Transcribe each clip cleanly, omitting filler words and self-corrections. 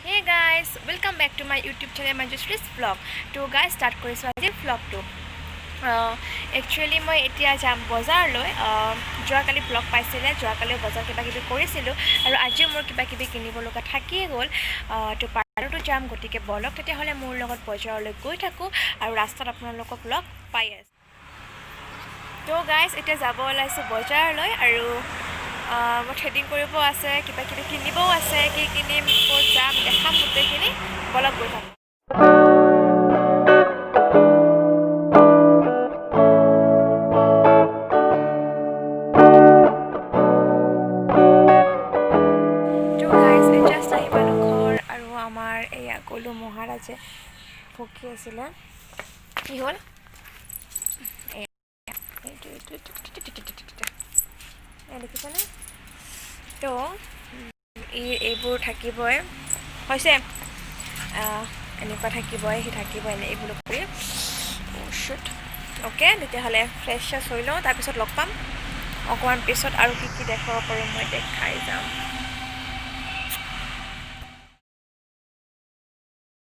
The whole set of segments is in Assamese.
Hey guys, welcome back to my YouTube channel Manjushri's vlog. To guys start কৰিছো আজি vlogটো একচুয়ালি মই এতিয়া যাম বজাৰলৈ যোৱাকালি ব্লগ পাইছিলে যোৱাকালি বজাৰ কিবা কিবি কৰিছিলোঁ আৰু আজি মোৰ কিবা কিবি কিনিব লগা থাকিয়ে গ'ল তো পাৰ্লাৰটো যাম গতিকে বলক তেতিয়াহ'লে মোৰ লগত বজাৰলৈ গৈ থাকোঁ আৰু ৰাস্তাত আপোনালোকক লগ পাই আছে তো গাইজ এতিয়া যাব ওলাইছোঁ বজাৰলৈ আৰু মই থ্ৰেডিং কৰিব আছে কিবা কিবি কিনিবও আছে কি কিনিম ক'ত যাম দেখাম গোটেইখিনি বলক গৈ থাকোঁ আমাৰ এয়া গ'লো মহাৰাজে ভকি আছিলে কি হ'ল দেখিছেনে তো এইবোৰ থাকিবই হৈছে এনেকুৱা থাকিবই সি থাকিবই এনে এইবোৰ কৰি অ'কে তেতিয়াহ'লে ফ্ৰেছ চেছ হৈ লওঁ তাৰপিছত লগ পাম অকণমান পিছত আৰু কি কি দেখাব পাৰোঁ মই দেখাই যাম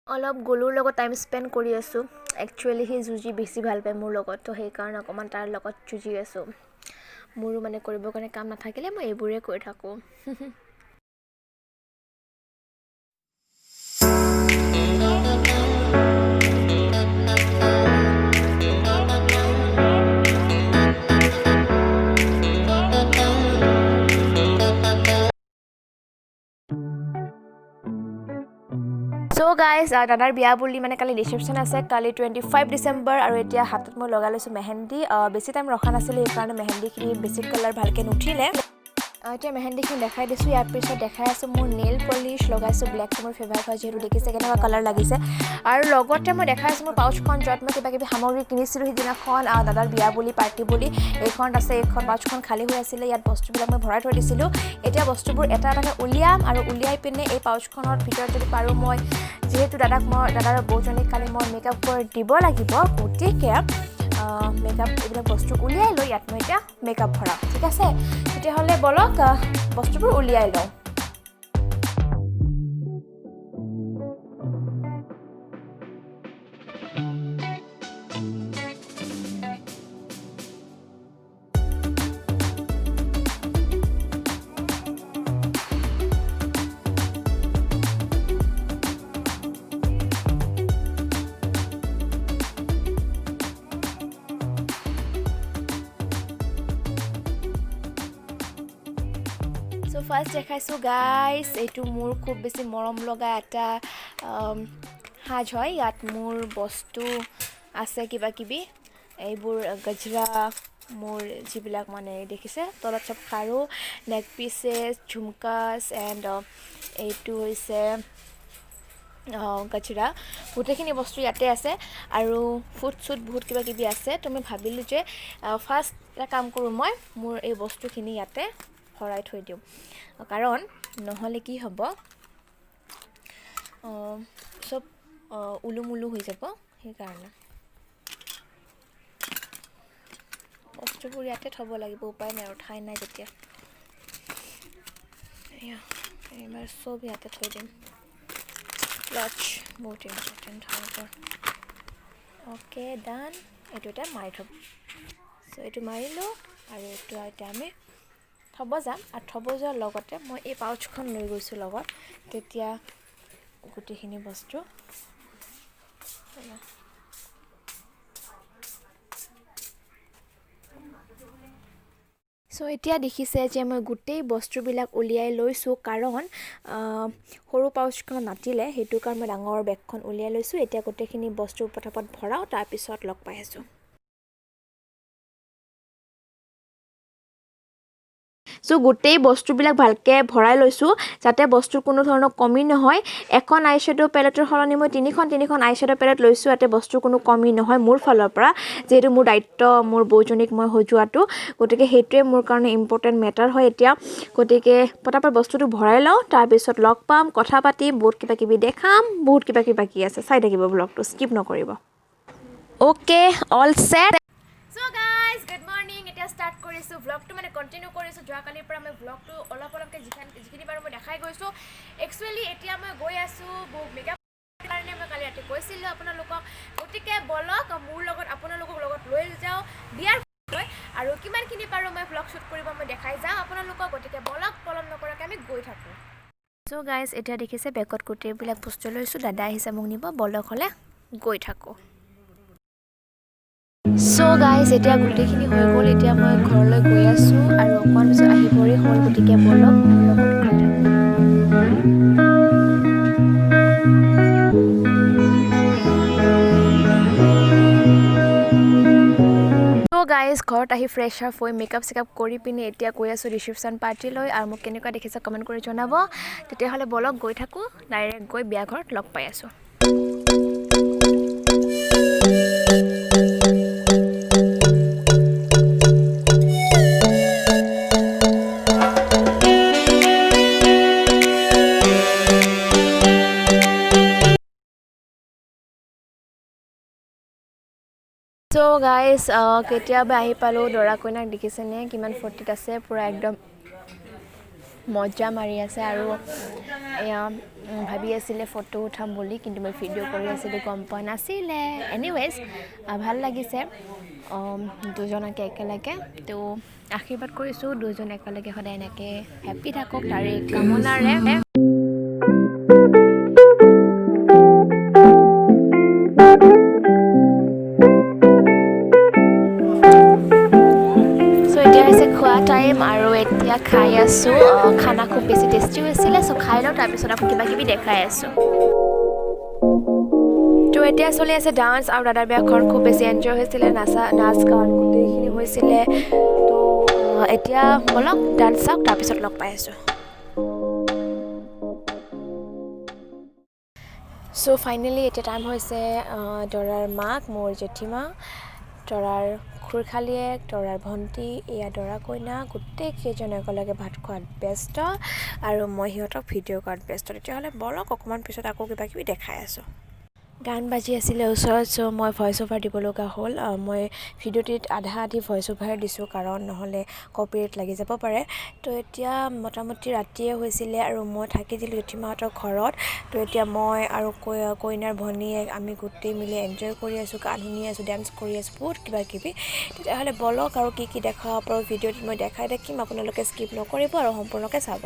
অলপ গলুৰ লগত টাইম স্পেণ্ড কৰি আছোঁ একচুৱেলি সি যুঁজি বেছি ভাল পায় মোৰ লগত তো সেইকাৰণে অকণমান তাৰ লগত যুঁজি আছোঁ মোৰো মানে কৰিবৰ কাৰণে কাম নাথাকিলে মই এইবোৰে কৰি থাকোঁ সো গাইজ দাদাৰ বিয়া বুলি মানে কালি ৰিচেপশ্যন আছে কালি 25 ডিচেম্বৰ আৰু এতিয়া হাতত মই লগাই লৈছোঁ মেহেন্দি বেছি টাইম ৰখা নাছিলে সেইকাৰণে মেহেন্দিখিনি বেছি কালাৰ ভালকৈ নুঠিলে এতিয়া মেহেন্দিখিনি দেখাই দিছোঁ ইয়াৰ পিছত দেখাই আছোঁ মোৰ নেইল পলিছ লগাইছোঁ ব্লেকটো মোৰ ফেভাৰেট হয় যিহেতু দেখিছে কেনেকুৱা কালাৰ লাগিছে আৰু লগতে মই দেখাই আছোঁ মোৰ পাউচখন য'ত মই কিবা কিবি সামগ্ৰী কিনিছিলোঁ সিদিনাখন দাদাৰ বিয়া বুলি পাৰ্টি বুলি এইখনত আছে এইখন পাউচখন খালী হৈ আছিলে ইয়াত বস্তুবিলাক মই ভৰাই থৈ দিছিলোঁ এতিয়া বস্তুবোৰ এটা এটাকৈ উলিয়াম আৰু উলিয়াই পিনে এই পাউচখনৰ ভিতৰত যদি পাৰোঁ মই যিহেতু দাদাৰ বৌজনীক কালি মই মেকআপ কৰি দিব লাগিব গতিকে মেকআপ এইবিলাক বস্তু উলিয়াই লৈ ইয়াত মই এতিয়া মেকআপ ভৰাম ঠিক আছে তেতিয়াহ'লে বলক বস্তুবোৰ উলিয়াই লওঁ সো ফাৰ্ষ্ট দেখাইছোঁ গাইজ এইটো মোৰ খুব বেছি মৰম লগা এটা সাজ হয় ইয়াত মোৰ বস্তু আছে কিবা কিবি এইবোৰ গজৰা মোৰ যিবিলাক মানে দেখিছে তলত চব খাৰু নেক পিচেছ ঝুমকাছ এণ্ড এইটো হৈছে গজৰা গোটেইখিনি বস্তু ইয়াতে আছে আৰু ফুট চুট বহুত কিবা কিবি আছে তো মই ভাবিলোঁ যে ফাৰ্ষ্ট এটা কাম কৰোঁ মই মোৰ এই বস্তুখিনি ইয়াতে ভৰাই থৈ দিওঁ কাৰণ নহ'লে কি হ'ব চব উলুমুলু হৈ যাব সেইকাৰণে বস্তুবোৰ ইয়াতে থ'ব লাগিব উপায় নাই আৰু ঠাই নাই যেতিয়া এইবাৰ চব ইয়াতে থৈ দিম ক্লাচ বহুত ইম্পৰ্টেণ্ট হয় অ'কে ডান এইটো এতিয়া মাৰি থ'ব চ' এইটো মাৰিলোঁ আৰু এইটো এতিয়া আমি থ'ব যাম আৰু থ'ব যোৱাৰ লগতে মই এই পাউচখন লৈ গৈছোঁ লগত তেতিয়া গোটেইখিনি বস্তু চ' এতিয়া দেখিছে যে মই গোটেই বস্তুবিলাক উলিয়াই লৈছোঁ কাৰণ সৰু পাউচখনত নাটিলে সেইটো কাৰণে মই ডাঙৰ বেগখন উলিয়াই লৈছোঁ এতিয়া গোটেইখিনি বস্তু পটাপট ভৰাওঁ তাৰপিছত লগ পাই আছোঁ চ' গোটেই বস্তুবিলাক ভালকৈ ভৰাই লৈছোঁ যাতে বস্তুৰ কোনো ধৰণৰ কমি নহয় এখন আই শ্বেডো পেলেটৰ সলনি মই তিনিখন আই শ্বেডো পেলেট লৈছোঁ ইয়াতে বস্তুৰ কোনো কমি নহয় মোৰ ফালৰ পৰা যিহেতু মোৰ দায়িত্ব মোৰ বৌজনীক মই সজোৱাটো গতিকে সেইটোৱে মোৰ কাৰণে ইম্পৰ্টেণ্ট মেটাৰ হয় এতিয়া গতিকে পটাপট বস্তুটো ভৰাই লওঁ তাৰপিছত লগ পাম কথা পাতিম বহুত কিবা কিবি দেখাম বহুত কিবা কিবি বাকী আছে চাই থাকিব ব্লগটো স্কিপ নকৰিব অ'কে অল ছেট চ' গাইজ গুড মৰ্ণিং এতিয়া ষ্টাৰ্ট কৰিছোঁ ভ্লগটো মানে কণ্টিনিউ কৰিছোঁ যোৱাকালিৰ পৰা মই ভ্লগটো অলপকৈ যিখিনি বাৰু মই দেখাই গৈছোঁ একচুৱেলি এতিয়া মই গৈ আছোঁ মেকআপ কাৰণে মই কালি ৰাতি কৈছিলোঁ আপোনালোকক গতিকে বলক মোৰ লগত আপোনালোকক লগত লৈ যাওঁ বিয়াৰ আৰু কিমানখিনি পাৰোঁ মই ভ্লগ শ্বুট কৰিব মই দেখাই যাওঁ আপোনালোকক গতিকে বলক পলম নকৰাকৈ আমি গৈ থাকোঁ চ' গাইজ এতিয়া দেখিছে বেগত গোটেইবিলাক বস্তু লৈছোঁ দাদা আহিছে মোক নিব বলক হ'লে গৈ থাকোঁ চ' গাইজ এতিয়া গোটেইখিনি হৈ গ'ল এতিয়া মই ঘৰলৈ গৈ আছোঁ আৰু অকণমান পিছত আহিবৰে হ'ল গতিকে বলক মোৰ লগত গৈ থাকোঁ চ' গাইজ ঘৰত আহি ফ্ৰেছ আপ হৈ মেকআপ চেকআপ কৰি পিনে এতিয়া গৈ আছোঁ ৰিচিপশ্যন পাৰ্টিলৈ আৰু মোক কেনেকুৱা দেখিছে কমেণ্ট কৰি জনাব তেতিয়াহ'লে বলক গৈ থাকোঁ ডাইৰেক্ট গৈ বিয়া ঘৰত লগ পাই আছোঁ চ' গাইজ কেতিয়াবা আহি পালোঁ দৰা কইনাক দেখিছেনে কিমান ফূৰ্তিত আছে পূৰা একদম মজা মাৰি আছে আৰু এয়া ভাবি আছিলে ফটো উঠাম বুলি কিন্তু মই ভিডিঅ' কৰি আছিলোঁ গম পোৱা নাছিলে এনিৱেজ ভাল লাগিছে দুজনকে একেলগে তো আশীৰ্বাদ কৰিছোঁ দুজন একেলগে সদায় এনেকৈ হেপ্পী থাকক তাৰে কামনাৰে খোৱা টাইম আৰু এতিয়া খাই আছোঁ খানা খুব বেছি টেষ্টি হৈছিলে চ' খাই লওঁ তাৰপিছত আকৌ কিবা কিবি দেখাই আছোঁ তো এতিয়া চলি আছে ডান্স আৰু দাদাৰ বিয়াখন খুব বেছি এনজয় হৈছিলে নাচ গান গোটেইখিনি হৈছিলে তো এতিয়া বলক ডান্স চাওক তাৰপিছত লগ পাই আছোঁ চ' ফাইনেলি এতিয়া টাইম হৈছে দৰাৰ মাক মোৰ জেঠীমা দৰাৰ খুৰখালীয়েক দৰাৰ ভণ্টি এয়া দৰা কইনা গোটেইকেইজন একেলগে ভাত খোৱাত ব্যস্ত আৰু মই সিহঁতক ভিডিঅ' কৰাত ব্যস্ত তেতিয়াহ'লে বলক অকণমান পিছত আকৌ কিবা কিবি দেখাই আছোঁ গান বাজি আছিলে ওচৰত চ' মই ভইচ অভাৰ দিব লগা হ'ল মই ভিডিঅ'টিত আধা আধি ভইচ অভাৰ দিছোঁ কাৰণ নহ'লে কপিৰাইট লাগি যাব পাৰে তো এতিয়া মোটামুটি ৰাতিয়ে হৈছিলে আৰু মই থাকি দিলোঁ জেঠীমাহঁতৰ ঘৰত তো এতিয়া মই আৰু কইনাৰ ভনীয়েক আমি গোটেই মিলি এনজয় কৰি আছোঁ গান শুনি আছোঁ ডান্স কৰি আছোঁ বহুত কিবা কিবি তেতিয়াহ'লে বলক আৰু কি দেখাব পাৰোঁ ভিডিঅ'টিত মই দেখাই থাকিম আপোনালোকে স্কিপ নকৰিব আৰু সম্পূৰ্ণকৈ চাব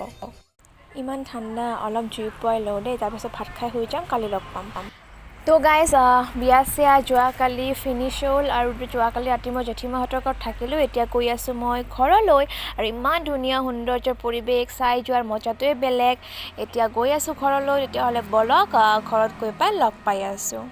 ইমান ঠাণ্ডা অলপ জুই পোৱাই লওঁ দেই তাৰপিছত ভাত খাই শুই যাম কালি লগ পাম তো গাইজ বিয়া চিয়া যোৱাকালি ফিনিছ হ'ল আৰু যোৱাকালি ৰাতি মই জেঠীমাহঁতৰ ঘৰত থাকিলোঁ এতিয়া গৈ আছোঁ মই ঘৰলৈ আৰু ইমান ধুনীয়া সৌন্দৰ্যৰ পৰিৱেশ চাই যোৱাৰ মজাটোৱে বেলেগ এতিয়া গৈ আছোঁ ঘৰলৈ তেতিয়াহ'লে বলক ঘৰত গৈ পাই লগ পাই আছোঁ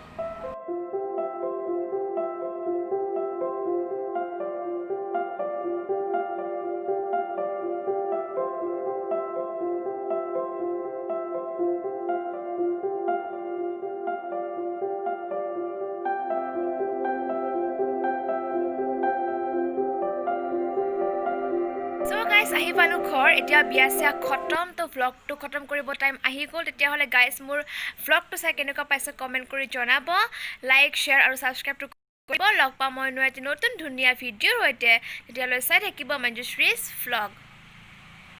চ' গাইজ আহি পালোঁ ঘৰ এতিয়া বিয়া চিয়া খতম তো ভ্লগটো খতম কৰিব টাইম আহি গ'ল তেতিয়াহ'লে গাইজ মোৰ ভ্লগটো চাই কেনেকুৱা পাইছে কমেণ্ট কৰি জনাব লাইক শ্বেয়াৰ আৰু ছাবস্ক্ৰাইবটো কৰিব লগ পাম মই এটি নতুন ধুনীয়া ভিডিঅ'ৰ সৈতে তেতিয়ালৈ চাই থাকিব মঞ্জুশ্ৰীজ ভ্লগ